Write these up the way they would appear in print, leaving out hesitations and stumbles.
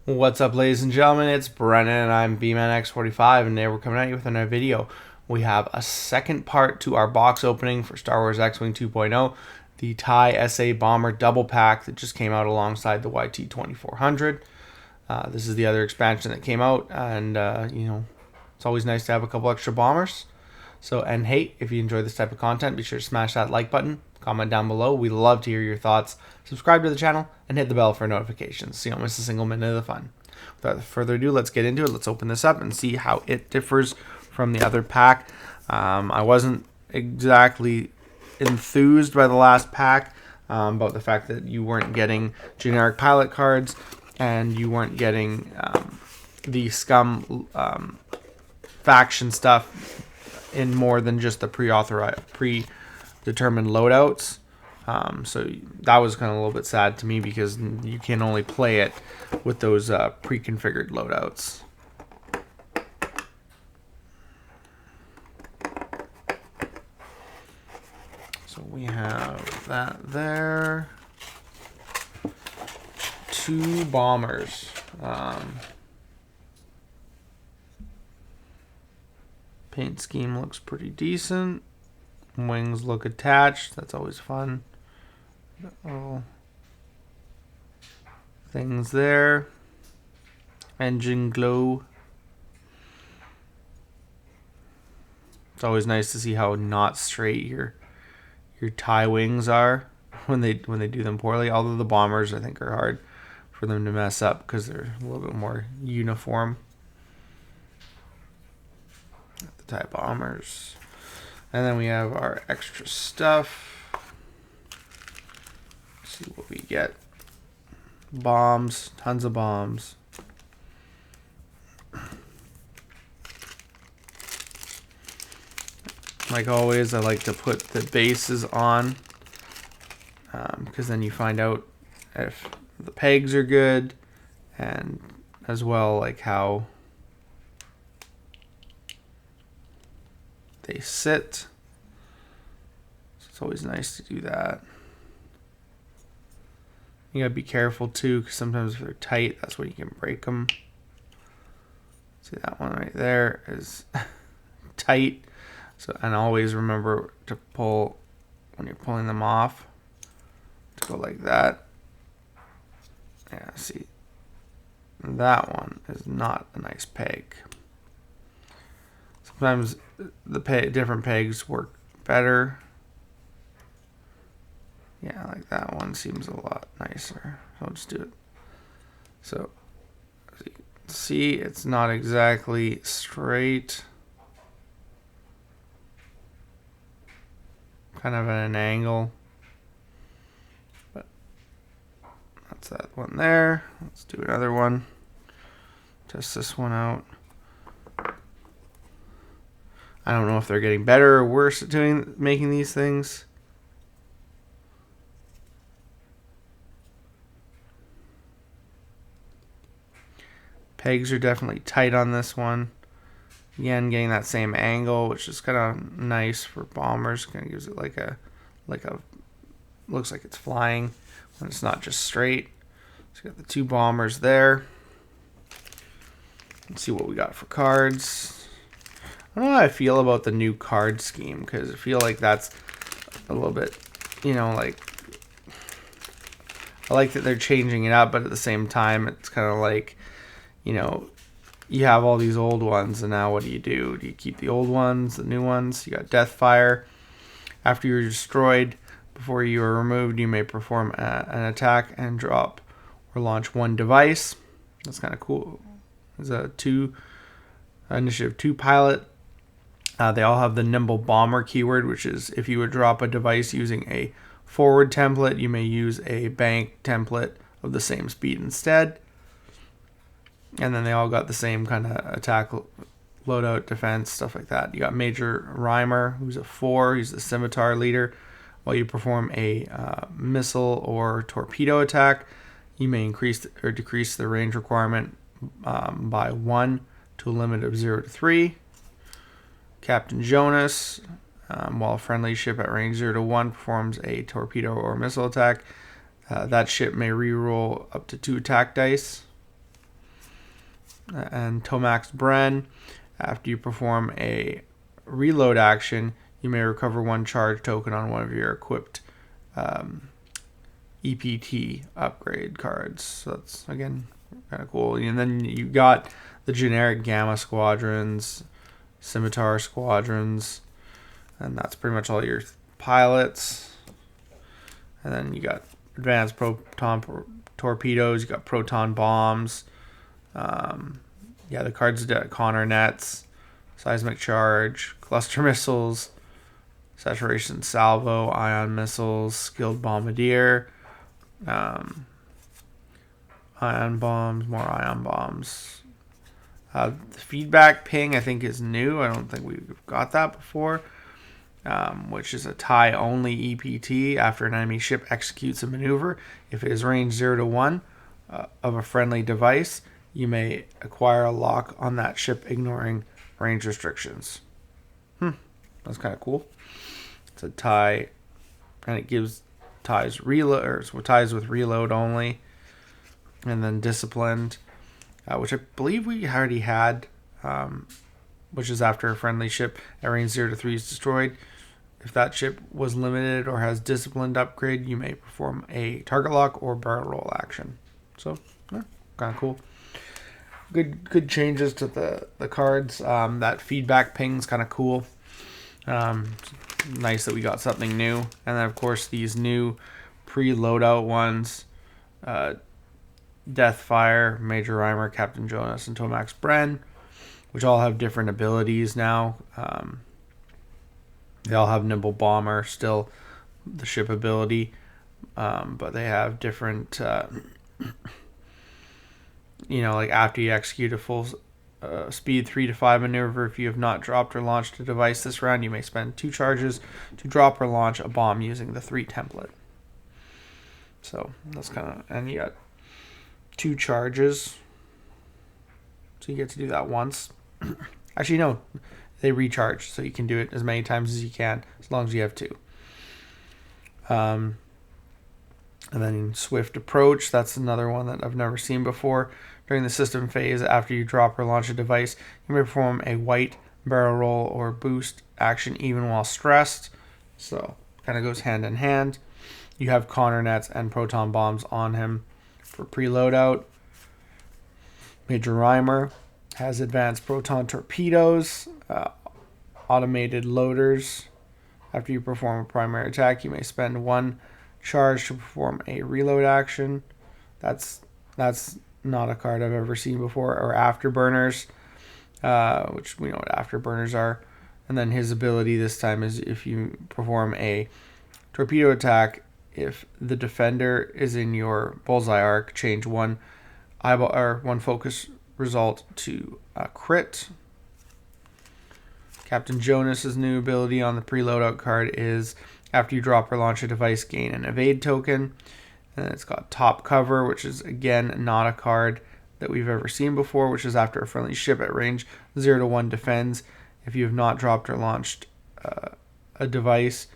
What's up, ladies and gentlemen? It's Brennan and I'm BManX45, and today we're coming at you with another video. We have a second part to our box opening for Star Wars X-Wing 2.0, the TIE SA Bomber double pack that just came out alongside the YT-2400. This is the other expansion that came out, and it's always nice to have a couple extra bombers. And hey, if you enjoy this type of content, be sure to smash that like button, comment down below. We love to hear your thoughts. Subscribe to the channel and hit the bell for notifications so you don't miss a single minute of the fun. Without further ado, let's get into it. Let's open this up and see how it differs from the other pack. I wasn't exactly enthused by the last pack about the fact that you weren't getting generic pilot cards and you weren't getting the scum faction stuff in more than just the predetermined loadouts. So that was kind of a little bit sad to me because you can only play it with those pre-configured loadouts. So we have that there. 2 bombers. Paint scheme looks pretty decent. Wings look attached. That's always fun. Little things there. Engine glow. It's always nice to see how not straight your TIE wings are when they do them poorly. Although the bombers, I think, are hard for them to mess up because they're a little bit more uniform. The TIE bombers. And then we have our extra stuff. Let's see what we get. Bombs, tons of bombs. Like always, I like to put the bases on because then you find out if the pegs are good, and as well like how they sit. So it's always nice to do that. You gotta be careful too, because sometimes if they're tight, that's when you can break them. See, that one right there is tight. So, and always remember to pull when you're pulling them off, to go like that. Yeah, see, that one is not a nice peg. Sometimes the different pegs work better. Yeah, like that one seems a lot nicer. So I'll just do it. So, as you can see, it's not exactly straight. Kind of at an angle. But that's that one there. Let's do another one. Test this one out. I don't know if they're getting better or worse at making these things. Pegs are definitely tight on this one. Again, getting that same angle, which is kind of nice for bombers. Kind of gives it like a looks like it's flying when it's not just straight. So we got the 2 bombers there. Let's see what we got for cards. I don't know how I feel about the new card scheme, because I feel like that's a little bit, like, I like that they're changing it up, but at the same time, it's kind of like, you have all these old ones, and now what do? Do you keep the old ones, the new ones? You got Deathfire. After you're destroyed, before you are removed, you may perform an attack and drop or launch 1 device. That's kind of cool. There's a Initiative 2 pilot. They all have the Nimble Bomber keyword, which is if you would drop a device using a forward template, you may use a bank template of the same speed instead. And then they all got the same kind of attack, loadout, defense, stuff like that. You got Major Rhymer, who's a 4. He's the scimitar leader. While you perform a missile or torpedo attack, you may increase or decrease the range requirement by 1 to a limit of 0 to 3. Captain Jonas, while a friendly ship at range 0 to 1 performs a torpedo or missile attack, that ship may reroll up to 2 attack dice. and Tomax Bren. After you perform a reload action, you may recover 1 charge token on one of your equipped EPT upgrade cards. So that's, again, kind of cool. And then you got the generic Gamma Squadrons, Scimitar Squadrons, and that's pretty much all your pilots. And then you got advanced proton torpedoes, you got proton bombs. The cards that Connor nets, seismic charge, cluster missiles, saturation salvo, ion missiles, skilled bombardier, ion bombs, more ion bombs. The feedback ping, I think, is new. I don't think we've got that before, which is a tie-only EPT. After an enemy ship executes a maneuver, if it is range 0 to 1 of a friendly device, you may acquire a lock on that ship, ignoring range restrictions. That's kind of cool. It's a tie, and it gives ties reload, or ties with reload only, and then disciplined, which I believe we already had, which is after a friendly ship at range 0 to 3 is destroyed. If that ship was limited or has disciplined upgrade, you may perform a target lock or barrel roll action. So, kind of cool. Good changes to the cards. That feedback ping's kind of cool. Nice that we got something new. And then, of course, these new pre-loadout ones, Deathfire, Major Rhymer, Captain Jonas, and Tomax Bren, which all have different abilities now. They all have Nimble Bomber, still the ship ability, but they have different, like after you execute a full speed 3 to 5 maneuver, if you have not dropped or launched a device this round, you may spend 2 charges to drop or launch a bomb using the 3 template. So that's and you got 2 charges, so you get to do that once. Actually, no, they recharge, so you can do it as many times as you can, as long as you have 2. And then Swift Approach, that's another one that I've never seen before. During the system phase, after you drop or launch a device, you may perform a white barrel roll or boost action even while stressed. So, kind of goes hand in hand. You have Connor nets and proton bombs on him for preload. Major Rhymer has advanced proton torpedoes, automated loaders. After you perform a primary attack, you may spend 1 charge to perform a reload action. That's not a card I've ever seen before. Or Afterburners, which we know what Afterburners are. And then his ability this time is if you perform a torpedo attack, if the defender is in your bullseye arc, change 1 eyeball or 1 focus result to a crit. Captain Jonas's new ability on the preloadout card is after you drop or launch a device, gain an evade token. And it's got Top Cover, which is, again, not a card that we've ever seen before, which is after a friendly ship at range 0 to 1 defends. If you have not dropped or launched a device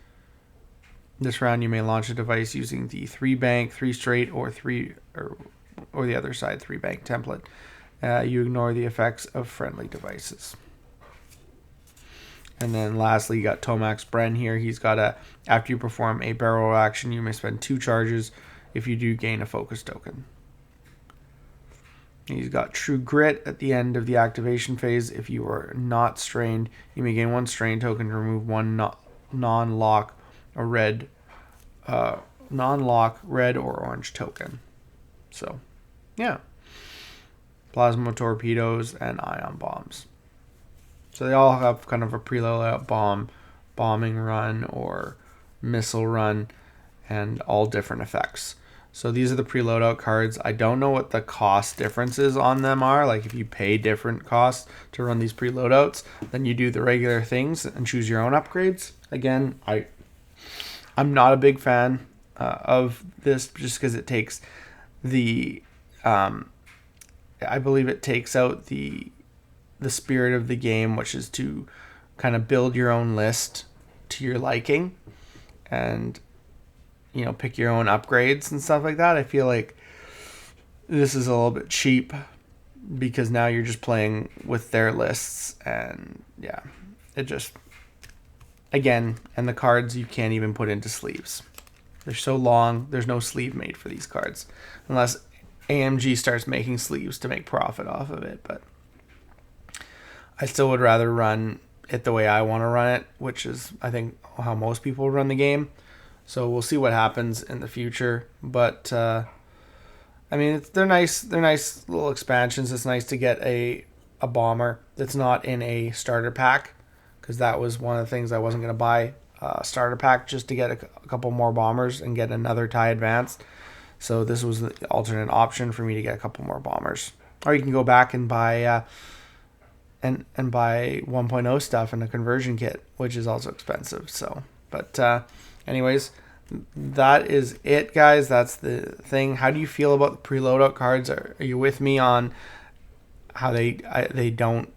this round, you may launch a device using the 3 bank, 3 straight, or the other side 3 bank template. You ignore the effects of friendly devices. And then lastly, you got Tomax Bren here. He's got after you perform a barrel roll action, you may spend 2 charges if you do gain a focus token. He's got True Grit at the end of the activation phase. If you are not strained, you may gain 1 strain token to remove 1 non-lock red or orange token. So, yeah. Plasma torpedoes and ion bombs. So they all have kind of a preload bombing run or missile run, and all different effects. So these are the preloadout cards. I don't know what the cost differences on them are. Like if you pay different costs to run these preloadouts, then you do the regular things and choose your own upgrades. Again, I'm not a big fan of this just because it takes I believe it takes out the spirit of the game, which is to kind of build your own list to your liking and pick your own upgrades and stuff like that. I feel like this is a little bit cheap because now you're just playing with their lists, and yeah, it just, again, and the cards you can't even put into sleeves. They're so long, there's no sleeve made for these cards unless AMG starts making sleeves to make profit off of it. But I still would rather run it the way I want to run it, which is, I think, how most people run the game. So we'll see what happens in the future. But I mean, they're nice. They're nice little expansions. It's nice to get a bomber that's not in a starter pack, because that was one of the things I wasn't going to buy a starter pack just to get a couple more bombers and get another TIE Advanced. So this was the alternate option for me to get a couple more bombers. Or you can go back and buy and buy 1.0 stuff in a conversion kit, which is also expensive. So, but anyways, that is it, guys. That's the thing. How do you feel about the pre-loadout cards? Are you with me on how they don't,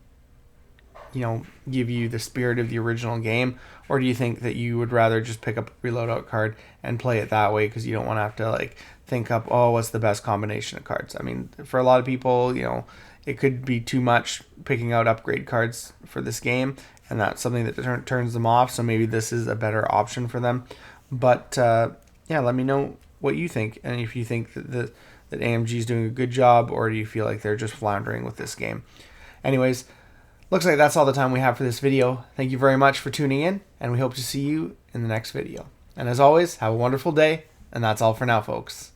give you the spirit of the original game, or do you think that you would rather just pick up a pre-loadout card and play it that way because you don't want to have to think up, oh, what's the best combination of cards? I mean, for a lot of people, it could be too much picking out upgrade cards for this game, and that's something that turns them off. So maybe this is a better option for them. But yeah, let me know what you think, and if you think that AMG is doing a good job, or do you feel like they're just floundering with this game. Anyways, looks like that's all the time we have for this video. Thank you very much for tuning in, and we hope to see you in the next video. And as always, have a wonderful day, and that's all for now, folks.